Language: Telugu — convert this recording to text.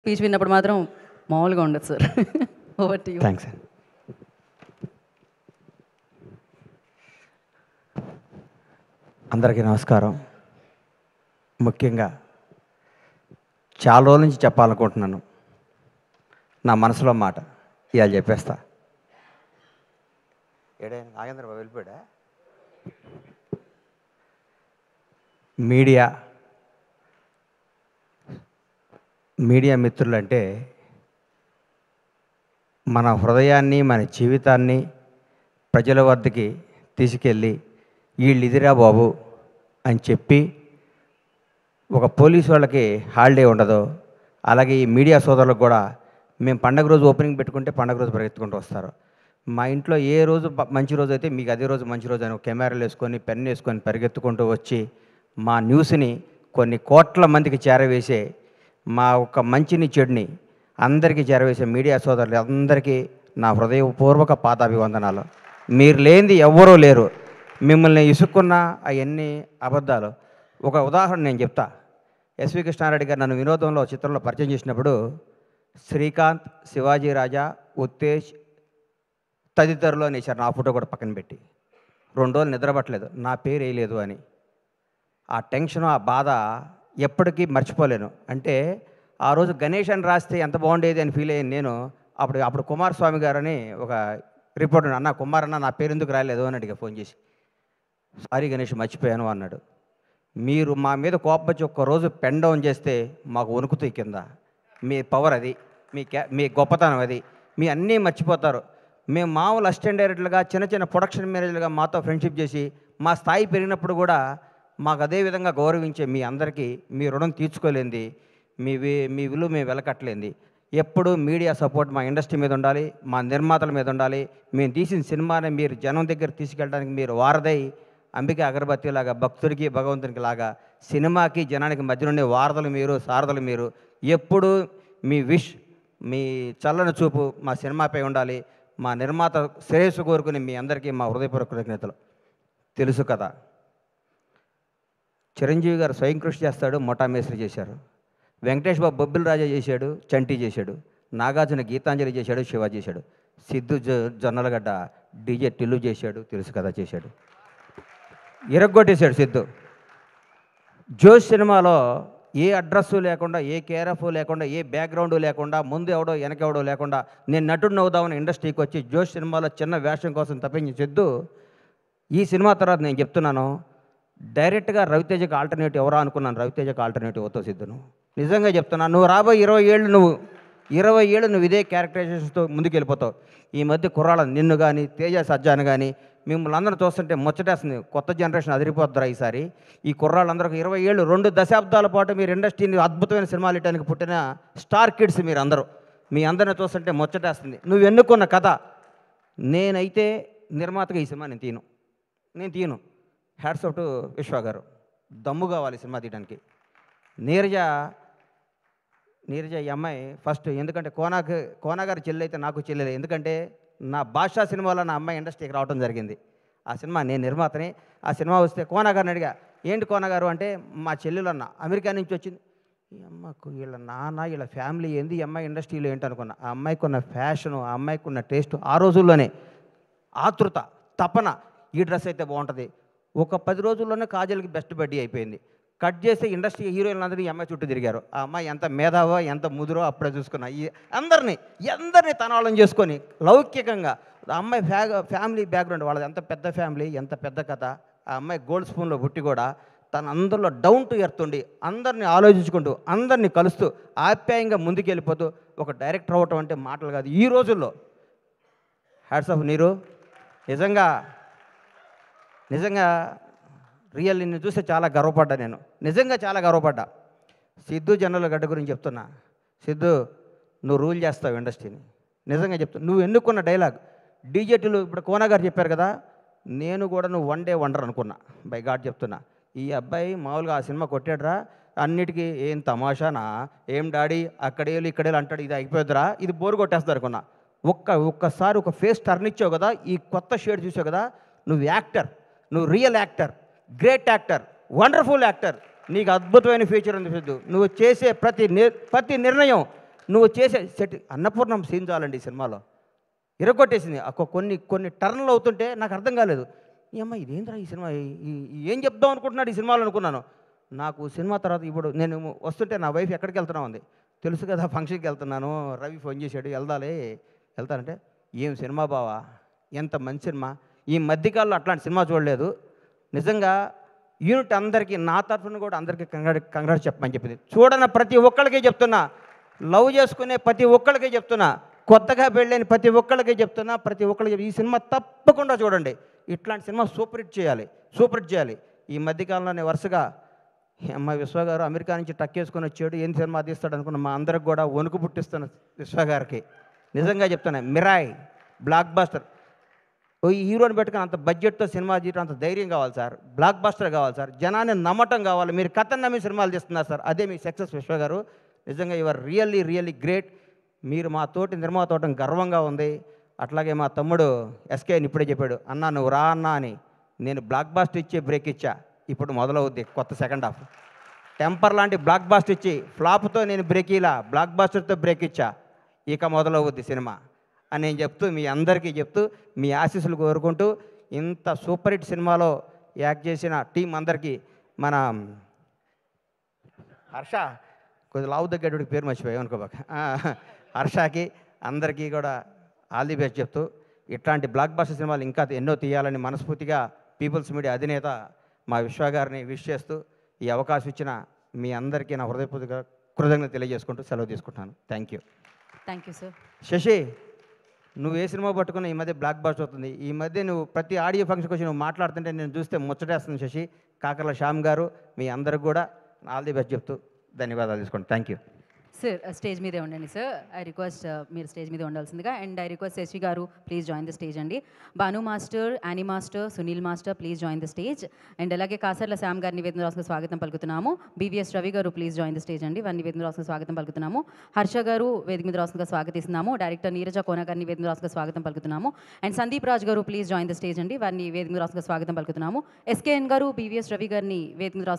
స్పీచ్ విన్నప్పుడు మాత్రం మామూలుగా ఉండదు sir. Over to you. Thanks. అందరికీ నమస్కారం. ముఖ్యంగా చాలా రోజుల నుంచి చెప్పాలనుకుంటున్నాను నా మనసులో మాట. ఇవాళ చెప్పేస్తా. నాగేంద్ర బాబు వెళ్ళిపోయాడా? మీడియా మిత్రులంటే మన హృదయాన్ని, మన జీవితాన్ని ప్రజల వద్దకి తీసుకెళ్ళి వీళ్ళు ఇదిరా బాబు అని చెప్పి, ఒక పోలీసు వాళ్ళకి హాలిడే ఉండదు, అలాగే ఈ మీడియా సోదరులకు కూడా మేము పండగ రోజు ఓపెనింగ్ పెట్టుకుంటే పండగ రోజు పరిగెత్తుకుంటూ వస్తారు. మా ఇంట్లో ఏ రోజు మంచి రోజు అయితే మీకు అదే రోజు మంచి రోజు అని కెమెరాలు వేసుకొని పెన్ వేసుకొని పరిగెత్తుకుంటూ వచ్చి మా న్యూస్ని కొన్ని కోట్ల మందికి చేరవేసే, మా ఒక మంచిని చెడుని అందరికీ చేరవేసే మీడియా సోదరులు అందరికీ నా హృదయపూర్వక పాదాభివందనాలు. మీరు లేనిది ఎవ్వరూ లేరు. మిమ్మల్ని ఇసుక్కున్న అవన్నీ అబద్ధాలు. ఒక ఉదాహరణ నేను చెప్తా. ఎస్వి కృష్ణారెడ్డి గారు నన్ను వినోదంలో చిత్రంలో పరిచయం చేసినప్పుడు శ్రీకాంత్, శివాజీ రాజా, ఉత్తేజ్ తదితరులు అనేసారు. నా ఫోటో కూడా పక్కన పెట్టి 2 రోజులు నిద్రపట్టలేదు, నా పేరు వేయలేదు అని. ఆ టెన్షన్, ఆ బాధ ఎప్పటికీ మర్చిపోలేను. అంటే ఆ రోజు గణేష్ అని రాస్తే ఎంత బాగుండేది అని ఫీల్ అయ్యాను నేను. అప్పుడు కుమారస్వామి గారని ఒక రిపోర్టర్, అన్న కుమార్ అన్న నా పేరు ఎందుకు రాలేదు అని అడిగా ఫోన్ చేసి. సారీ గణేష్ మర్చిపోయాను అన్నాడు. మీరు మా మీద కోపం వచ్చి ఒక్కరోజు పెన్ డౌన్ చేస్తే మాకు వణుకుతాయి కింద. మీ పవర్ అది, మీ గొప్పతనం అది. మీ అన్నీ మర్చిపోతారు. మేము మామూలు అసిస్టెంట్ డైరెక్టర్లుగా, చిన్న చిన్న ప్రొడక్షన్ మేనేజర్లుగా మాతో ఫ్రెండ్షిప్ చేసి మా స్థాయి పెరిగినప్పుడు కూడా మాకు అదే విధంగా గౌరవించే మీ అందరికీ మీ రుణం తీర్చుకోలేంది, మీ విలువ మేము వెలకట్టలేంది. ఎప్పుడు మీడియా సపోర్ట్ మా ఇండస్ట్రీ మీద ఉండాలి, మా నిర్మాతల మీద ఉండాలి. మేము తీసిన సినిమాని మీరు జనం దగ్గర తీసుకెళ్ళడానికి మీరు వారదై, అంబికా అగరబత్తి లాగా భక్తుడికి భగవంతునికి లాగా సినిమాకి జనానికి మధ్య ఉండే వారధులు మీరు, సారథులు మీరు. ఎప్పుడు మీ విష్, మీ చల్లని చూపు మా సినిమాపై ఉండాలి. మా నిర్మాత శ్రేయస్సు కోరుకుని మీ అందరికీ మా హృదయపూర్వక కృతజ్ఞతలు. తెలుసు కదా, చిరంజీవి గారు స్వయం కృషి చేస్తాడు, మొఠా మేస్త్రి చేశారు. వెంకటేష్ బాబు బొబ్బిల్ రాజా చేశాడు, చంటి చేశాడు. నాగార్జున గీతాంజలి చేశాడు, శివ చేశాడు. సిద్ధు జొన్నలగడ్డ డీజే టిల్లు చేశాడు, తెలుసు కదా చేశాడు. ఇరగ్గొట్టేశాడు సిద్ధు. జోష్ సినిమాలో ఏ అడ్రస్సు లేకుండా, ఏ కేరఫ్ లేకుండా, ఏ బ్యాక్గ్రౌండ్ లేకుండా, ముందు ఎవడో వెనకెవడో లేకుండా నేను నటుడిని అవుదామని ఇండస్ట్రీకి వచ్చి జోష్ సినిమాలో చిన్న వేషం కోసం తప్పించి సిద్ధు ఈ సినిమా తర్వాత నేను చెప్తున్నాను, డైరెక్ట్గా రవితేజకి ఆల్టర్నేటివ్ ఎవరా అనుకున్నాను. రవితేజకి ఆల్టర్నేటివ్ అవుతావు సిద్ధును. నిజంగా చెప్తున్నాను. నువ్వు రాబోయే 20 ఏళ్ళు నువ్వు ఇదే క్యారెక్టరైజేషన్తో ముందుకు వెళ్ళిపోతావు. ఈ మధ్య కుర్రాళ్ళ నిన్ను కానీ, తేజ సజ్జాను కానీ మిమ్మల్ని అందరూ చూస్తుంటే ముచ్చటేస్తుంది. కొత్త జనరేషన్ అదిరిపోద్దురా ఈసారి. ఈ కుర్రాళ్ళందరూ 20 ఏళ్ళు, 2 దశాబ్దాల పాటు మీరు ఇండస్ట్రీని అద్భుతమైన సినిమాలు ఇవ్వడానికి పుట్టిన స్టార్ కిడ్స్ మీరు అందరూ. మీ అందరిని చూస్తుంటే ముచ్చటేస్తుంది. నువ్వు ఎన్నుకున్న కథ. నేనైతే నిర్మాతగా ఈ సినిమా నేను తీయను. హ్యాట్స్ ఆఫ్ టు విశ్వ గారు. దమ్ము కావాలి సినిమా తీయడానికి. నీరజ ఈ అమ్మాయి ఫస్ట్, ఎందుకంటే కోనాగారి చెల్లి అయితే నాకు చెల్లెలే. ఎందుకంటే నా భాషా సినిమాలో నా అమ్మాయి ఇండస్ట్రీకి రావడం జరిగింది. ఆ సినిమా నేను నిర్మాతని. ఆ సినిమా వస్తే కోనాగారిని అడిగా, ఏంటి కోనాగారు అంటే, మా చెల్లెలు అన్న అమెరికా నుంచి వచ్చింది. ఈ అమ్మకు వీళ్ళ నాన్న వీళ్ళ ఫ్యామిలీ ఏంది, ఈ అమ్మాయి ఇండస్ట్రీలో ఏంటనుకున్నా. ఆ అమ్మాయికి ఉన్న ఫ్యాషను, ఆ అమ్మాయికి ఉన్న టేస్ట్, ఆ రోజుల్లోనే ఆతృత, తపన, ఈ డ్రెస్ అయితే బాగుంటుంది. ఒక 10 రోజుల్లోనే కాజల్కి బెస్ట్ బడ్డీ అయిపోయింది. కట్ చేసి ఇండస్ట్రీ హీరోయిన్లు అందరూ ఈ అమ్మాయి చుట్టూ తిరిగారు. ఆ అమ్మాయి ఎంత మేధావో, ఎంత ముదురో అప్పుడే చూసుకున్నా. ఈ అందరినీ తన వాళ్ళని చేసుకొని లౌకికంగా. ఆ అమ్మాయి ఫ్యామిలీ బ్యాక్గ్రౌండ్ వాళ్ళది ఎంత పెద్ద ఫ్యామిలీ, ఎంత పెద్ద కథ. ఆ అమ్మాయి గోల్డ్ స్పూన్లో పుట్టి కూడా తన అందరిలో డౌన్ టు ఎర్త్ ఉండి, అందరినీ ఆలోచించుకుంటూ, అందరినీ కలుస్తూ, ఆప్యాయంగా ముందుకెళ్ళిపోతూ ఒక డైరెక్టర్ అవ్వటం అంటే మాటలు కాదు ఈ రోజుల్లో. హ్యాట్స్ ఆఫ్ నీరు. నిజంగా రియల్ నిన్ను చూస్తే చాలా గర్వపడ్డా నేను. నిజంగా చాలా గర్వపడ్డా. సిద్ధు జొన్నలగడ్డ గురించి చెప్తున్నా. సిద్ధు, నువ్వు రూల్ చేస్తావు ఇండస్ట్రీని. నిజంగా చెప్తున్నా. నువ్వు ఎన్నుకున్న డైలాగ్ డీజేటీలు ఇప్పుడు కోనగారు చెప్పారు కదా, నేను కూడా నువ్వు వన్ డే వండర్ అనుకున్నా. బై గాడ్ చెప్తున్నా. ఈ అబ్బాయి మామూలుగా ఆ సినిమా కొట్టాడురా, అన్నిటికీ ఏం తమాషానా, ఏం డాడీ అక్కడేళ్ళు ఇక్కడేళ్ళు అంటాడు, ఇది అయిపోద్దురా, ఇది బోరు కొట్టేస్తారు అనుకున్నా. ఒక్కసారి ఒక ఫేస్ టర్న్ ఇచ్చావు కదా, ఈ కొత్త షేడ్ చూసావు కదా, నువ్వు యాక్టర్, నువ్వు real actor, great actor, wonderful actor. నీకు అద్భుతమైన ఫ్యూచర్ ఉంది సిద్ధు. నువ్వు చేసే ప్రతి నిర్ణయం నువ్వు చేసే సెట్ అన్నపూర్ణం సీన్ చాలండి ఈ సినిమాలో ఇరగొట్టేసింది. కొన్ని కొన్ని టర్న్లు అవుతుంటే నాకు అర్థం కాలేదు. ఈ అమ్మ ఇదేంద్రా ఈ సినిమా ఏం చెప్దాం అనుకుంటున్నాడు ఈ సినిమాలో అనుకున్నాను. నాకు సినిమా తర్వాత ఇప్పుడు నేను వస్తుంటే నా వైఫ్ ఎక్కడికి వెళ్తున్నావు అంది. తెలుసు కదా ఫంక్షన్కి వెళ్తున్నాను, రవి ఫోన్ చేశాడు వెళ్తానంటే ఏం సినిమా బావా, ఎంత మంచి సినిమా, ఈ మధ్యకాలంలో అట్లాంటి సినిమా చూడలేదు. నిజంగా యూనిట్ అందరికీ నా తరఫున కూడా అందరికీ కంగ్రాట్స్ చెప్పమని చెప్పింది. చూడన ప్రతి ఒక్కళ్ళకే చెప్తున్నా, లవ్ చేసుకునే ప్రతి ఒక్కళ్ళకే చెప్తున్నా, కొత్తగా పెళ్ళైన ప్రతి ఒక్కళ్ళకే చెప్తున్నా, ప్రతి ఒక్కళ్ళకి ఈ సినిమా తప్పకుండా చూడండి. ఇట్లాంటి సినిమా సూపర్ హిట్ చేయాలి. ఈ మధ్యకాలంలోనే వరుసగా అమ్మ విశ్వ గారు అమెరికా నుంచి టక్కేసుకొని వచ్చాడు, ఏం సినిమా తీస్తాడు అనుకున్న మా అందరికి కూడా వణుకు పుట్టిస్తున్న విశ్వ గారికి నిజంగా చెప్తున్నా, మిరాయ్ బ్లాక్ బాస్టర్. ఈ హీరోని పెట్టుకుని అంత బడ్జెట్తో సినిమా తీయడం అంత ధైర్యం కావాలి సార్, బ్లాక్ బాస్టర్ కావాలి సార్, జనాన్ని నమ్మటం కావాలి. మీరు కథను నమ్మి సినిమాలు తీస్తున్నారు సార్, అదే మీ సక్సెస్ విశ్వ గారు. నిజంగా యువర్ రియల్లీ గ్రేట్. మీరు మా తోటి నిర్మాత అవడం గర్వంగా ఉంది. అట్లాగే మా తమ్ముడు ఎస్కేని ఇప్పుడే చెప్పాడు, అన్నా నువ్వు రా అన్నా అని. నేను బ్లాక్ బాస్టర్ ఇచ్చే బ్రేక్ ఇచ్చా, ఇప్పుడు మొదలవుద్ది కొత్త సెకండ్ హాఫ్. టెంపర్ లాంటి బ్లాక్ బాస్టర్ ఇచ్చి ఫ్లాప్తో నేను బ్రేక్ ఇలా బ్లాక్ బాస్టర్తో బ్రేక్ ఇచ్చా, ఇక మొదలవుద్ది సినిమా అని నేను చెప్తూ మీ అందరికీ చెప్తూ మీ ఆశీస్సులు కోరుకుంటూ ఇంత సూపర్ హిట్ సినిమాలో యాక్ట్ చేసిన టీం అందరికీ, మన హర్ష కొద్దిగా లావు దగ్గర పేరు మర్చిపోయాం అనుకోబాక, హర్షకి అందరికీ కూడా ఆల్ ది బెస్ట్ చెప్తూ ఇట్లాంటి బ్లాక్ బాస్టర్ సినిమాలు ఇంకా ఎన్నో తీయాలని మనస్ఫూర్తిగా పీపుల్స్ మీడియా అధినేత మా విశ్వ గారిని విష్ చేస్తూ ఈ అవకాశం ఇచ్చిన మీ అందరికీ నా హృదయపూర్వక కృతజ్ఞత తెలియజేసుకుంటూ సెలవు తీసుకుంటాను. Thank you sir. శశి, నువ్వు ఏ సినిమా పట్టుకున్నా ఈ మధ్య బ్లాక్ బాస్టర్ అవుతుంది. ఈ మధ్య నువ్వు ప్రతి ఆడియో ఫంక్షన్కి వచ్చి నువ్వు మాట్లాడుతుంటే నేను చూస్తే ముచ్చటేస్తుంది శశి. కాకర్ల శ్యామ్ గారు మీ అందరికి కూడా ఆల్ ది బెస్ట్ చెప్తూ ధన్యవాదాలు తీసుకోండి. Thank you sir. స్టేజ్ మీదే ఉండండి సార్. ఐ రిక్వెస్ట్ మీరు స్టేజ్ మీద ఉండాల్సిందిగా. అండ్ ఐ రిక్వెస్ట్ శశి గారు ప్లీజ్ జాయిన్ ద స్టేజ్ అండి. Bhanu master, Annie master, Sunil master please join the stage. And అలాగే కాసర్ల శ్యామ్ గారి నివేదన రాసుకు స్వాగతం పలుకుతున్నాము. బీవీఎస్ రవి గారు ప్లీజ్ జాయిన్ ద స్టేజ్ అండి, వారి నివేదన రాసుకు స్వాగతం పలుకుతున్నాము. హర్ష గారు వేదిక మీద రాసుకుగా స్వాగతిస్తున్నాము. డైరెక్టర్ నీరజ కోన గారిని వేదిక మీద రాసుకు స్వాగతం పలుకుతున్నాము. అండ్ సందీప్ రాజ్ గారు ప్లీజ్ జాయిన్ ద స్టేజ్ అండి, వారిని వేదిక మీద రాసుకు స్వాగతం పలుకుతున్నాము. ఎస్కేఎన్ గారు బీవీఎస్ రవి గారిని వేదిక మీద రాసుకు